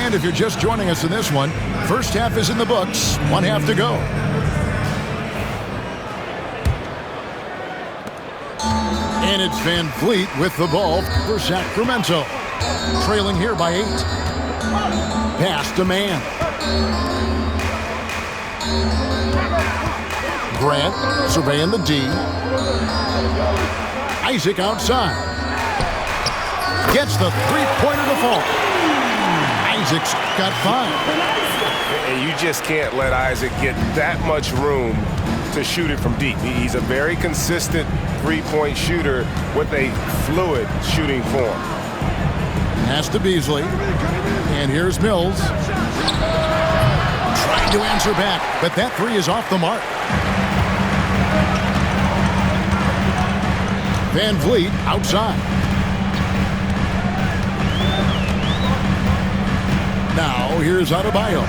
And if you're just joining us in this one, first half is in the books, 1 half to go. And it's Van Vliet with the ball for Sacramento. Trailing here by 8. Pass to man. Grant surveying the D. Isaac outside. Gets the three-pointer to fall. Isaac's got 5. And you just can't let Isaac get that much room to shoot it from deep. He's a very consistent three-point shooter with a fluid shooting form. Pass to Beasley. And here's Mills. Trying to answer back, but that three is off the mark. Van Vliet outside. Now here's Adebayo.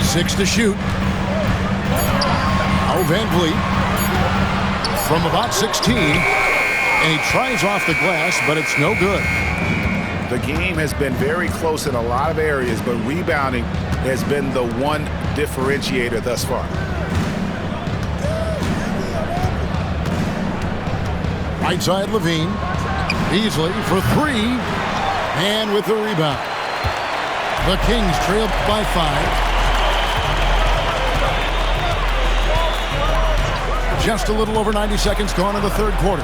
6 to shoot. Now Van Vliet from about 16. And he tries off the glass, but it's no good. The game has been very close in a lot of areas, but rebounding has been the one differentiator thus far. Right side Levine. Beasley for 3. And with the rebound. The Kings trail by 5. Just a little over 90 seconds gone in the third quarter.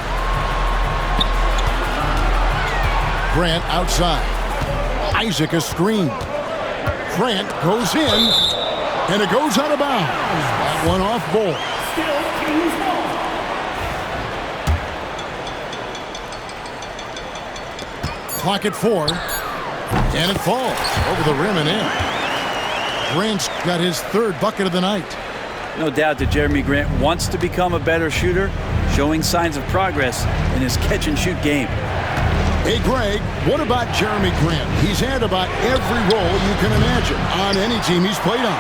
Grant outside. Isaac a screen. Grant goes in. And it goes out of bounds. That one off Bull. Clock at 4. And it falls over the rim and in. Grant's got his third bucket of the night. No doubt that Jeremy Grant wants to become a better shooter, showing signs of progress in his catch-and-shoot game. Hey, Greg, what about Jeremy Grant? He's had about every role you can imagine on any team he's played on.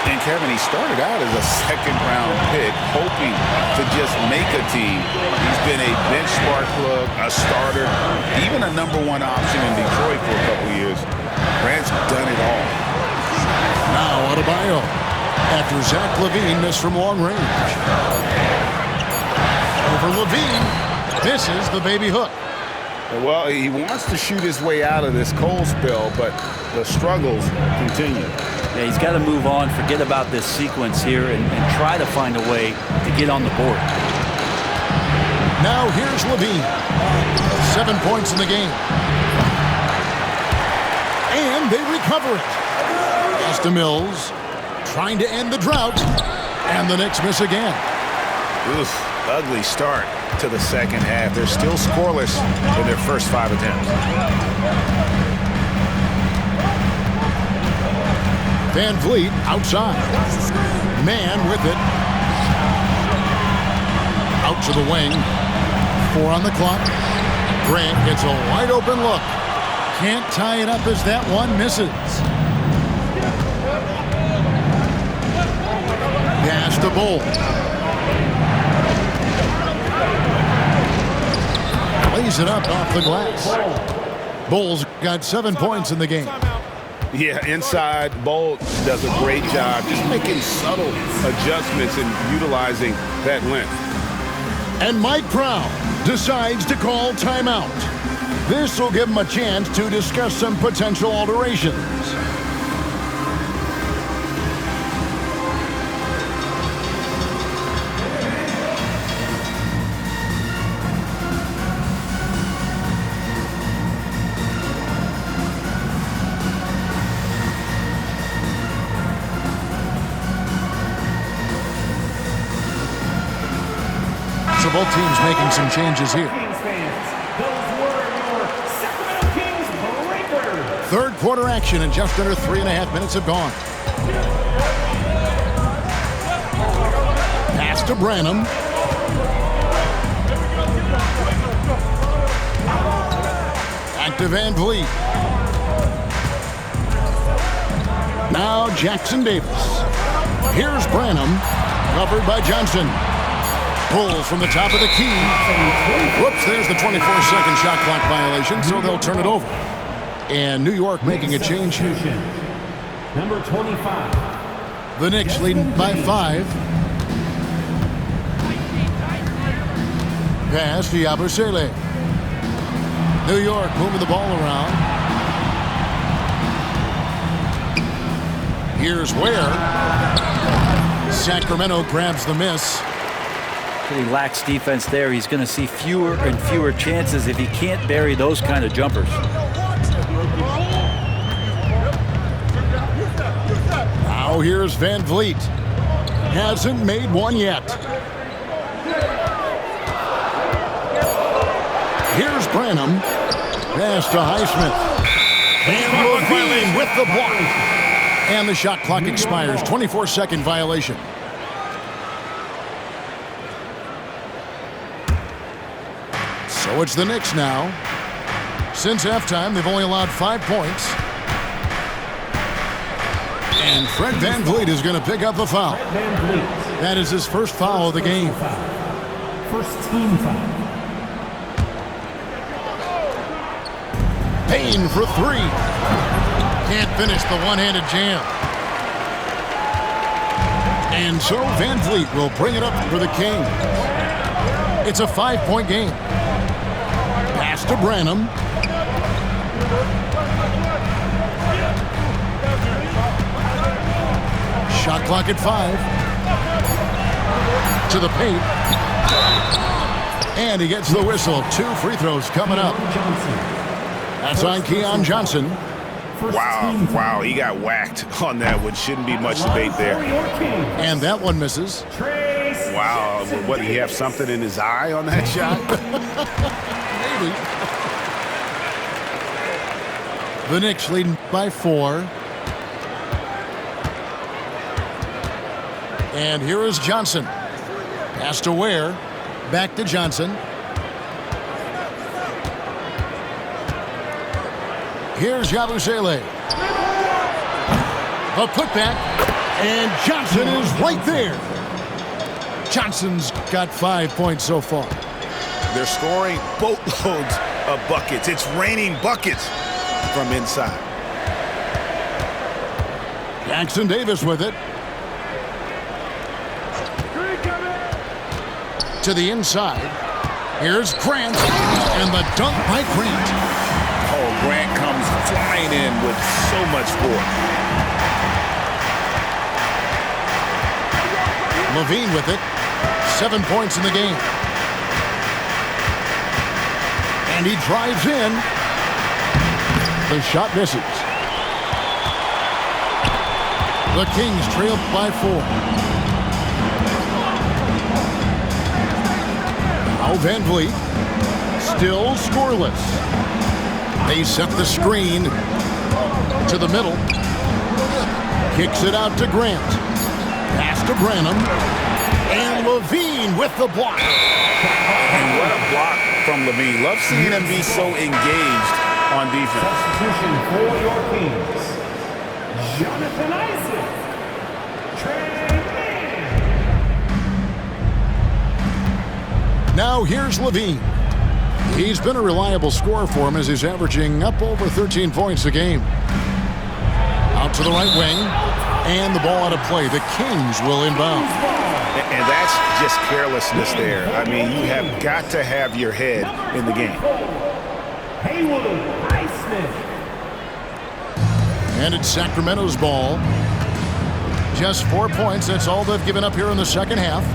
And Kevin, he started out as a second-round pick, hoping to just make a team. He's been a bench spark plug, a starter, even a #1 option in Detroit for a couple years. Grant's done it all. Now Adebayo, after Zach LaVine missed from long range. Over LaVine, misses the baby hook. Well, he wants to shoot his way out of this cold spell, but the struggles continue. Yeah, he's got to move on, forget about this sequence here, and try to find a way to get on the board. Now here's LaVine. 7 points in the game. And they recover it. Pass to Mills. Trying to end the drought. And the Knicks miss again. Oof, ugly start to the second half. They're still scoreless in their first 5 attempts. Van Vliet outside. Man with it. Out to the wing. 4 on the clock. Grant gets a wide open look. Can't tie it up as that one misses. Pass to Bull. Lays it up off the glass. Bull's got 7 points in the game. Yeah, inside, Bull does a great job just making subtle adjustments and utilizing that length. And Mike Brown decides to call timeout. This will give him a chance to discuss some potential alterations. So both teams making some changes here. Third quarter action and just under 3.5 minutes have gone. Pass to Branham. Back to Van Vliet. Now Jackson Davis. Here's Branham. Covered by Johnson. Pulls from the top of the key. Whoops, there's the 24-second shot clock violation, so they'll turn it over. And New York making a change here. Number 25. The Knicks leading by 5. Pass to Yabusele. New York moving the ball around. Here's Ware. Sacramento grabs the miss. Pretty lax defense there. He's going to see fewer and fewer chances if he can't bury those kind of jumpers. Now here's Van Vliet. Hasn't made one yet. Here's Branham. Pass to Highsmith. And Levine with the block. And the shot clock expires. 24-second violation. So it's the Knicks now. Since halftime, they've only allowed 5 points. And Fred Van Vliet is going to pick up the foul. That is his first foul of the game. First team foul. Payne for 3. Can't finish the one-handed jam. And so Van Vliet will bring it up for the Kings. It's a 5-point game. Pass to Branham. Shot clock at 5. To the paint. And he gets the whistle. 2 free throws coming up. That's on Keon Johnson. Wow, he got whacked on that one. Shouldn't be much debate there. And that one misses. Wow, what, did he have something in his eye on that shot? Maybe. The Knicks leading by 4. And here is Johnson. Pass to Ware. Back to Johnson. Here's Yabusele. A putback. And Johnson is right there. Johnson's got 5 points so far. They're scoring boatloads of buckets. It's raining buckets from inside. Jackson Davis with it. To the inside. Here's Grant. And the dunk by Grant. Oh, Grant comes flying in with so much force. Levine with it. 7 points in the game. And he drives in. The shot misses. The Kings trail by 4. Now Van Vliet. Still scoreless. They set the screen to the middle. Kicks it out to Grant. Pass to Branham. And Levine with the block. And what a block from Levine. Love seeing him be so engaged on defense. Substitution for your Kings. Jonathan Isaac. Now here's Levine. He's been a reliable scorer for him as he's averaging up over 13 points a game. Out to the right wing. And the ball out of play. The Kings will inbound. And that's just carelessness there. I mean, you have got to have your head in the game. And it's Sacramento's ball. Just 4 points. That's all they've given up here in the second half.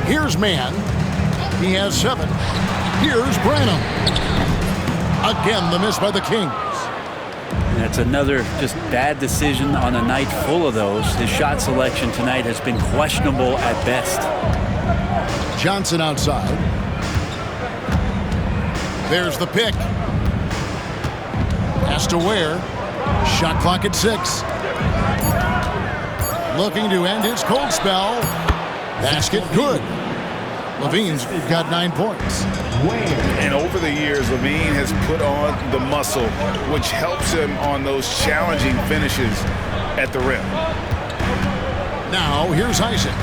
Here's Mann. He has 7. Here's Branham. Again, the miss by the Kings. That's another just bad decision on a night full of those. His shot selection tonight has been questionable at best. Johnson outside. There's the pick. Pass to Ware. Shot clock at 6. Looking to end his cold spell. Basket good. Levine's got 9 points. And over the years, Levine has put on the muscle, which helps him on those challenging finishes at the rim. Now, here's Isaac.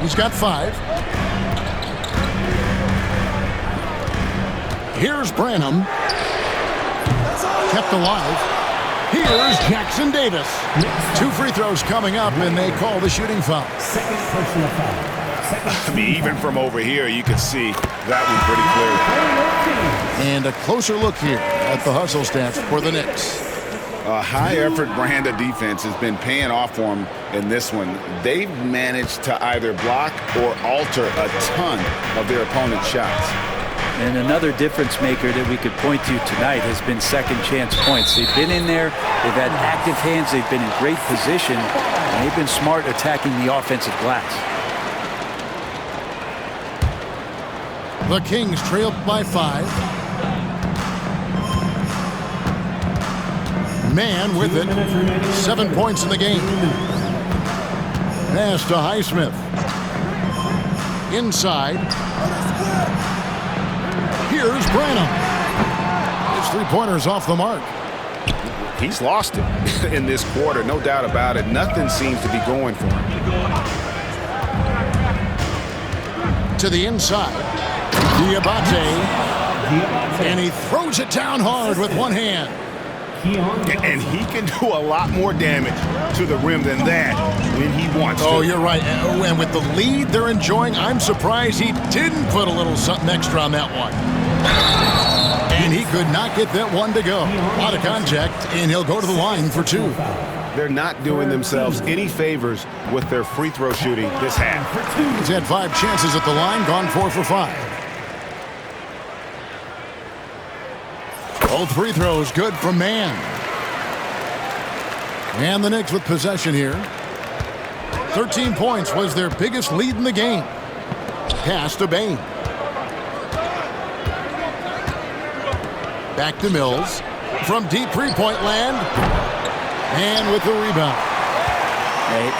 He's got 5. Here's Branham. Kept alive. Here's Jackson Davis. 2 free throws coming up, and they call the shooting foul. Second personal foul. I mean, even from over here, you can see that one pretty clear. And a closer look here at the hustle stats for the Knicks. A high-effort brand of defense has been paying off for them in this one. They've managed to either block or alter a ton of their opponent's shots. And another difference maker that we could point to tonight has been second chance points. They've been in there, they've had active hands, they've been in great position, and they've been smart attacking the offensive glass. The Kings trail by 5. Man with it. 7 points in the game. Pass to Highsmith. Inside. Here's Branham. His 3-pointers off the mark. He's lost it in this quarter, no doubt about it. Nothing seems to be going for him. To the inside. Diabate. And he throws it down hard with one hand. And he can do a lot more damage to the rim than that when he wants to. Oh, you're right. And with the lead they're enjoying, I'm surprised he didn't put a little something extra on that one. And he could not get that one to go. A lot of contact, and he'll go to the line for 2. They're not doing themselves any favors with their free throw shooting this half. He's had 5 chances at the line, gone 4 for 5. Both free throws good from Man. And the Knicks with possession here. 13 points was their biggest lead in the game. Pass to Bain. Back to Mills. From deep three-point land. And with the rebound.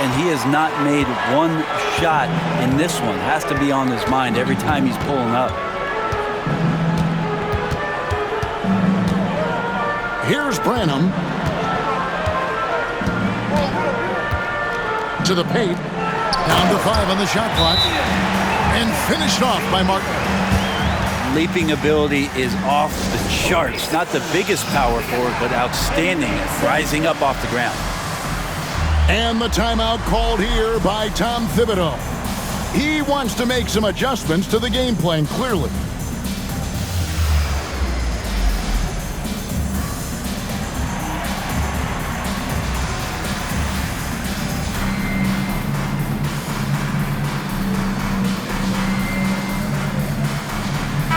And he has not made one shot in this one. Has to be on his mind every time he's pulling up. Here's Branham. To the paint. Down to 5 on the shot clock. And finished off by Martin. Leaping ability is off the charts. Not the biggest power forward, but outstanding. Rising up off the ground. And the timeout called here by Tom Thibodeau. He wants to make some adjustments to the game plan, clearly.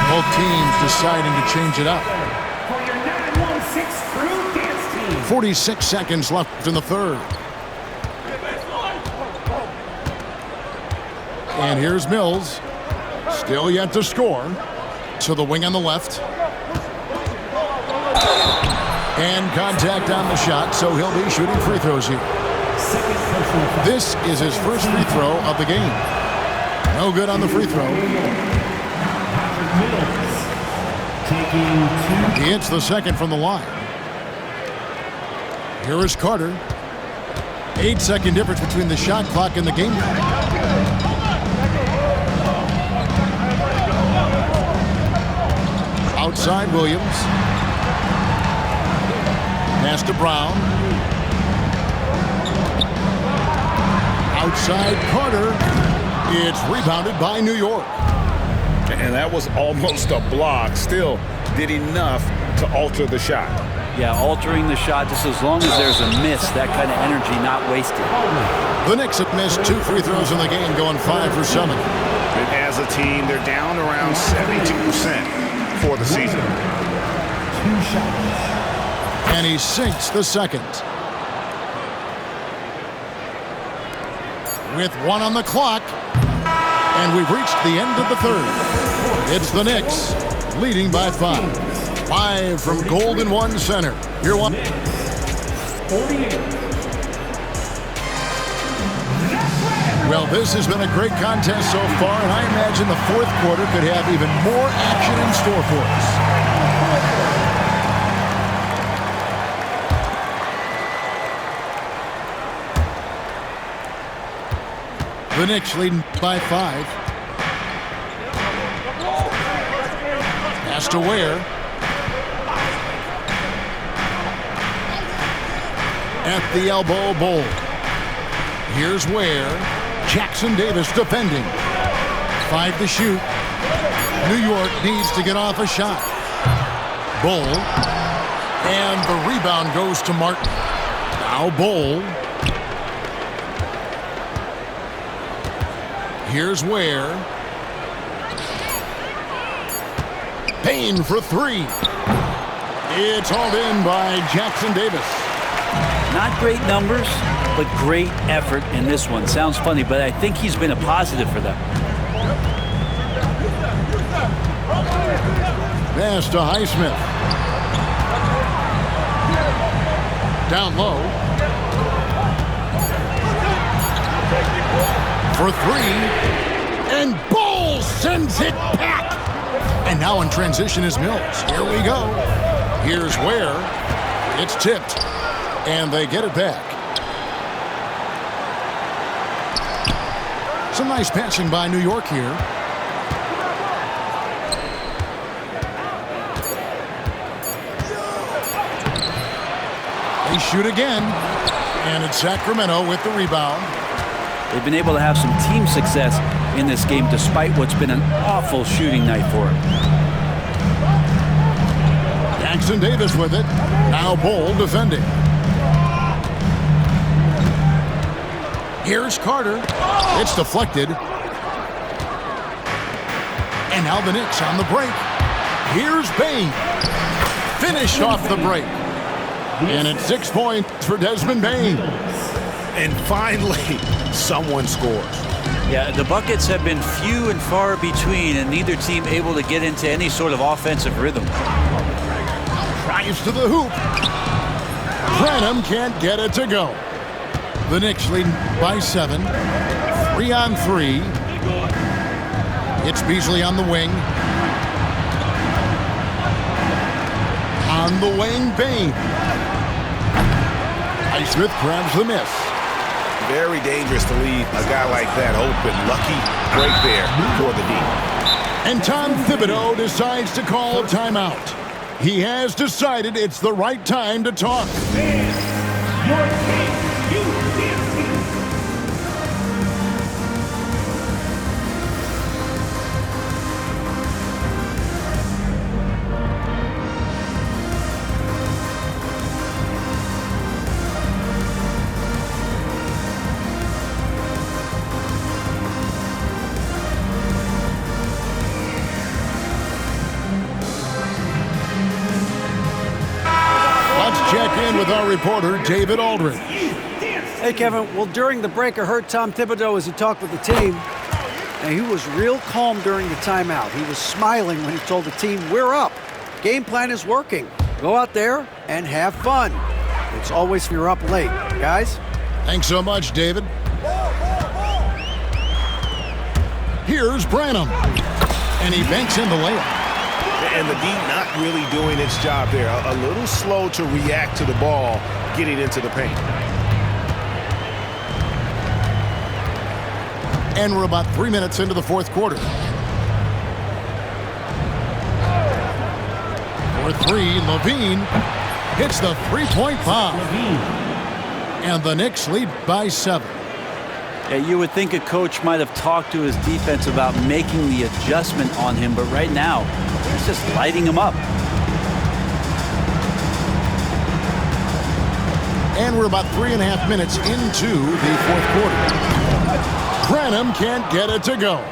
Both teams deciding to change it up. For your 916 crew dance team. 46 seconds left in the third. And here's Mills. Still yet to score. To the wing on the left. And contact on the shot, so he'll be shooting free throws here. This is his first free throw of the game. No good on the free throw. He hits the second from the line. Here is Carter. 8-second difference between the shot clock and the game clock. Outside Williams. Pass to Brown. Outside Carter. It's rebounded by New York. And that was almost a block. Still did enough to alter the shot. Yeah, altering the shot just as long as there's a miss, that kind of energy not wasted. The Knicks have missed 2 free throws in the game, going 5 for 7. And as a team, they're down around 72% for the season. 2 shots. And he sinks the second. With 1 on the clock. And we've reached the end of the third. It's the Knicks leading by 5. Live from Golden One Center. Here one. 48. Well, this has been a great contest so far, and I imagine the fourth quarter could have even more action in store for us. The Knicks leading by 5. Pass to Ware. At the elbow, Bull. Here's Ware. Jackson Davis defending. 5 to shoot. New York needs to get off a shot. Bull. And the rebound goes to Martin. Now Bull. Here's Ware. Payne for 3. It's hauled in by Jackson Davis. Not great numbers, but great effort in this one. Sounds funny, but I think he's been a positive for them. Pass to Highsmith. Down low. For 3. And Bull sends it back. And now in transition is Mills. Here we go. Here's Ware. It's tipped. And they get it back. Some nice passing by New York here. They shoot again. And it's Sacramento with the rebound. They've been able to have some team success in this game despite what's been an awful shooting night for them. Jackson Davis with it. Now Bull defending. Here's Carter. It's deflected. And now the Knicks on the break. Here's Bane. Finished off the break. And it's 6 points for Desmond Bane. And finally, someone scores. Yeah, the buckets have been few and far between, and neither team able to get into any sort of offensive rhythm. Drives to the hoop. Branham can't get it to go. The Knicks lead by 7. 3-on-3. It's Beasley on the wing. On the wing, Bane. Highsmith grabs the miss. Very dangerous to leave a guy like that open. Lucky break there for the D. And Tom Thibodeau decides to call a timeout. He has decided it's the right time to talk. Check in with our reporter, David Aldridge. Hey, Kevin. Well, during the break, I heard Tom Thibodeau as he talked with the team. And he was real calm during the timeout. He was smiling when he told the team, we're up. Game plan is working. Go out there and have fun. It's always if you're up late. Guys? Thanks so much, David. Here's Branham. And he banks in the layup. And the D not really doing its job there. A little slow to react to the ball getting into the paint. And we're about 3 minutes into the fourth quarter. For 3, Levine hits the three-point bomb. And the Knicks lead by 7. Yeah, you would think a coach might have talked to his defense about making the adjustment on him, but right now, he's just lighting him up. And we're about 3.5 minutes into the fourth quarter. Branham can't get it to go.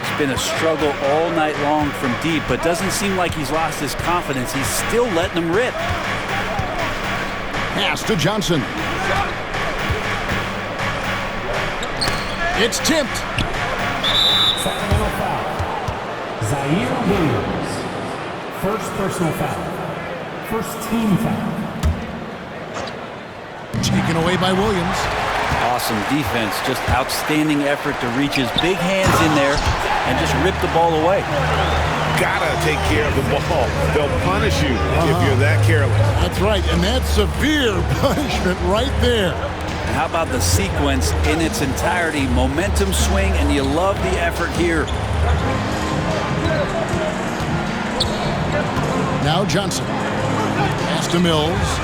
It's been a struggle all night long from deep, but doesn't seem like he's lost his confidence. He's still letting them rip. Pass to Johnson. It's tipped. Sacramento foul. Zaire Williams. First personal foul. First team foul. Taken away by Williams. Awesome defense. Just outstanding effort to reach his big hands in there and just rip the ball away. Gotta take care of the ball. They'll punish you if you're that careless. That's right, and that's severe punishment right there. How about the sequence in its entirety? Momentum swing, and you love the effort here. Now Johnson. Pass to Mills.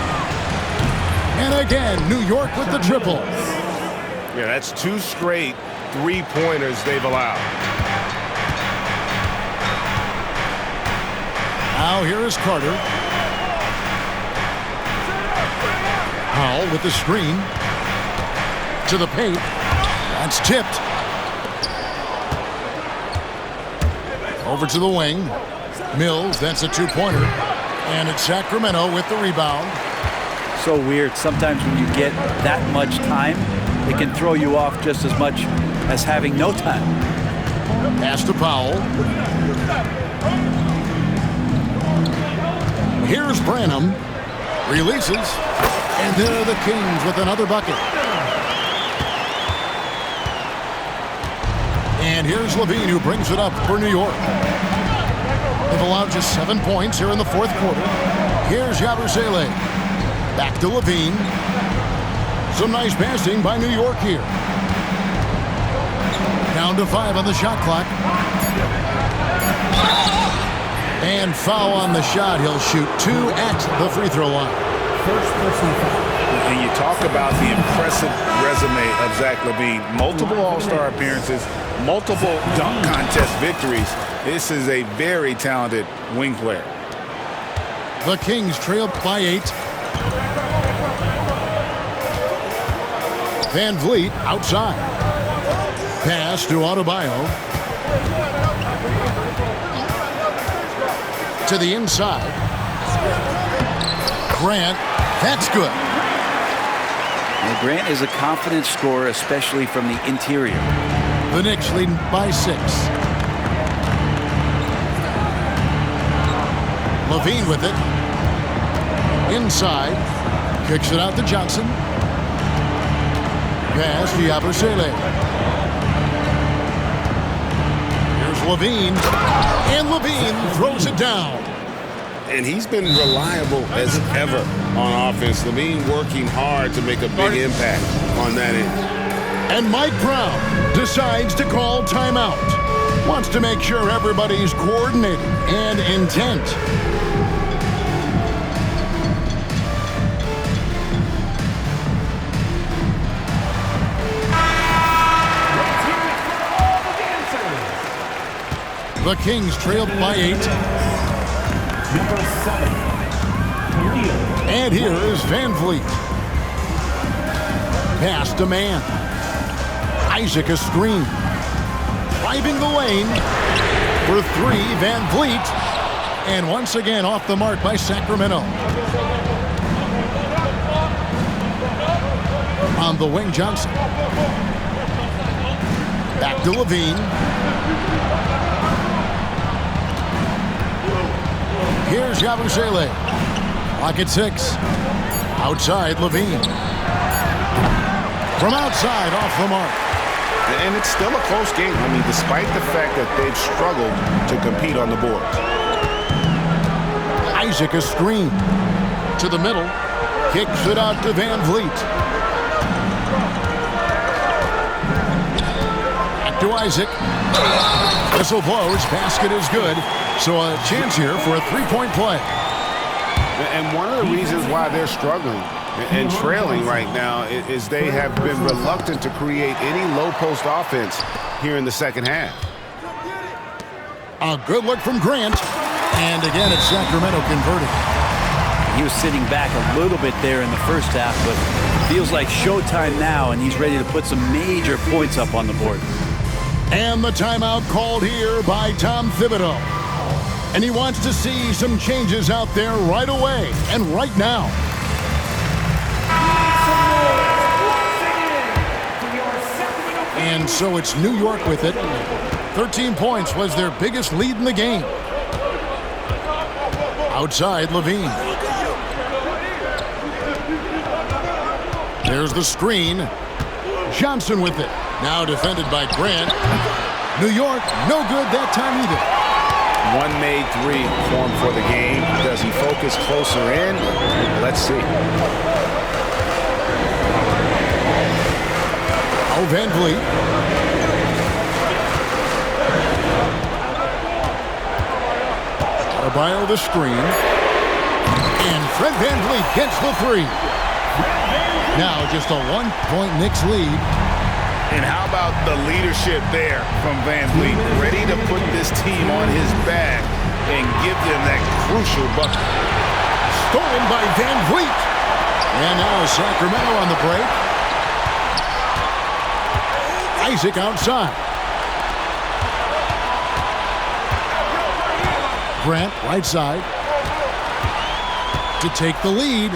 And again, New York with the triple. Yeah, that's 2 straight three-pointers they've allowed. Now here is Carter. Powell with the screen. To the paint. That's tipped. Over to the wing. Mills, that's a 2-pointer. And it's Sacramento with the rebound. So weird. Sometimes when you get that much time, it can throw you off just as much as having no time. Pass to Powell. Here's Branham. Releases. And there are the Kings with another bucket. And here's Levine, who brings it up for New York. They've allowed just 7 points here in the fourth quarter. Here's Yabusele. Back to Levine. Some nice passing by New York here. Down to 5 on the shot clock. And foul on the shot. He'll shoot 2 at the free throw line. First personal foul. And you talk about the impressive resume of Zach LaVine. Multiple All-Star appearances, multiple dunk contest victories. This is a very talented wing player. The Kings trail by 8. Van Vliet outside. Pass to Adebayo. To the inside. Grant, that's good. Well, Grant is a confident scorer, especially from the interior. The Knicks leading by 6. Levine with it. Inside. Kicks it out to Johnson. Pass to Yabusele. Here's Levine. And Levine throws it down. And he's been reliable as ever on offense. Levine working hard to make a big impact on that end. And Mike Brown decides to call timeout. Wants to make sure everybody's coordinated and intent. The Kings trailed by 8. Number 7. And here is Van Vliet. Pass to man. Isaac a screen. Driving the lane for 3, Van Vliet. And once again off the mark by Sacramento. On the wing, Johnson. Back to Levine. Here's Yabusele. Lock at 6. Outside, Levine. From outside, off the mark. And it's still a close game. I mean, despite the fact that they've struggled to compete on the boards. Isaac a screen. To the middle. Kicks it out to Van Vliet. Back to Isaac. Whistle blows. Basket is good. So a chance here for a 3-point play. And one of the reasons why they're struggling and trailing right now is they have been reluctant to create any low-post offense here in the second half. A good look from Grant. And again, it's Sacramento converting. He was sitting back a little bit there in the first half, but feels like showtime now, and he's ready to put some major points up on the board. And the timeout called here by Tom Thibodeau. And he wants to see some changes out there right away and right now. And so it's New York with it. 13 points was their biggest lead in the game. Outside, Levine. There's the screen. Johnson with it. Now defended by Grant. New York, no good that time either. One made 3 formed for the game. Does he focus closer in? Let's see. Now Van Vliet. Adebayo the screen. And Fred Van Vliet gets the three. Now just a 1-point Knicks lead. And how about the leadership there from Van Vliet? Ready to put this team on his back and give them that crucial bucket. Stolen by Van Vliet. And now Sacramento on the break. Isaac outside. Grant right side to take the lead.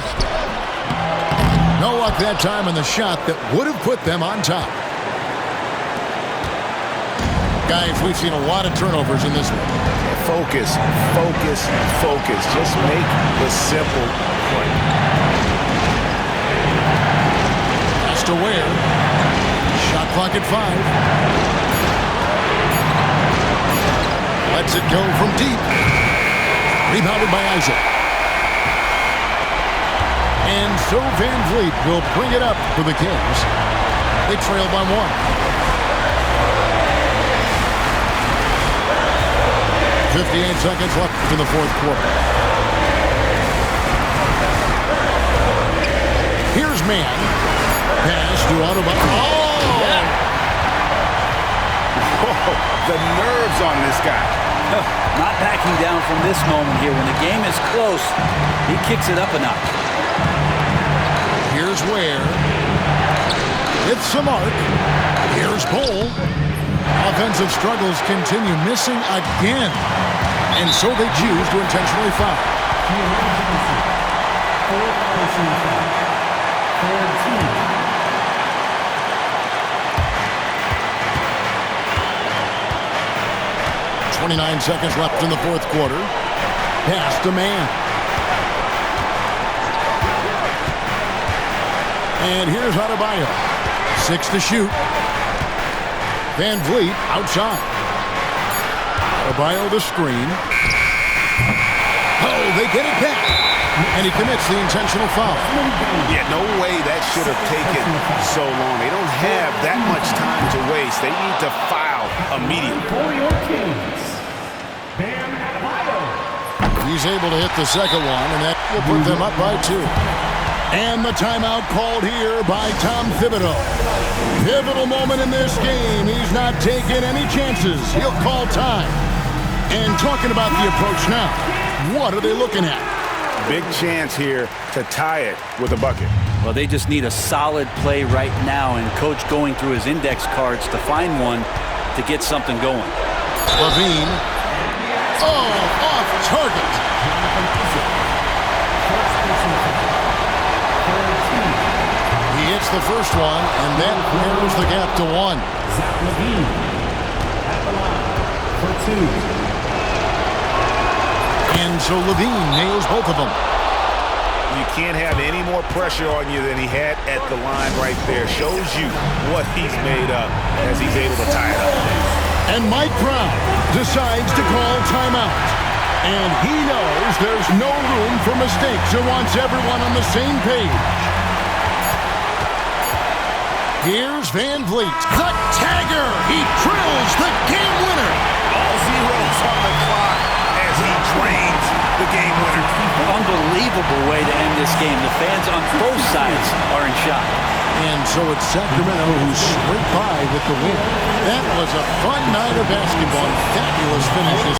No luck that time on the shot that would have put them on top. Guys, we've seen a lot of turnovers in this one. Focus, focus, focus. Just make the simple play. Pass to Ware. Shot clock at 5. Lets it go from deep. Rebounded by Isaac. And so Van Vliet will bring it up for the Kings. They trail by 1. 58 seconds left in the fourth quarter. Here's Mann. Pass to Adebayo. Oh! Yeah. Whoa, the nerves on this guy. Not backing down from this moment here. When the game is close, he kicks it up a notch. Here's Ware. It's some arc. Here's Cole. Offensive struggles continue, missing again. And so they choose to intentionally foul. 29 seconds left in the fourth quarter. Pass to Mann. And here's Adebayo. 6 to shoot. Van Vliet outside. Adebayo the screen. Oh, they get it back. And he commits the intentional foul. Yeah, no way that should have taken so long. They don't have that much time to waste. They need to foul immediately. For your Kings, Bam Adebayo. He's able to hit the second one, and that will put them up by 2. And the timeout called here by Tom Thibodeau. Pivotal moment in this game. He's not taking any chances. He'll call time. And talking about the approach now, what are they looking at? Big chance here to tie it with a bucket. Well, they just need a solid play right now, and Coach going through his index cards to find one to get something going. Levine. Oh, off target. He hits the first one, and that narrows the gap to 1. Zach Levine at the line for 2. And so Levine nails both of them. You can't have any more pressure on you than he had at the line right there. Shows you what he's made of as he's able to tie it up. And Mike Brown decides to call timeout. And he knows there's no room for mistakes and wants everyone on the same page. Here's Van Vliet. The tagger. He drills the game winner. All zeros on the clock as he drains the game winner. Unbelievable way to end this game. The fans on both sides are in shock. And so it's Sacramento who scraped by with the win. That was a fun night of basketball. Fabulous finishes.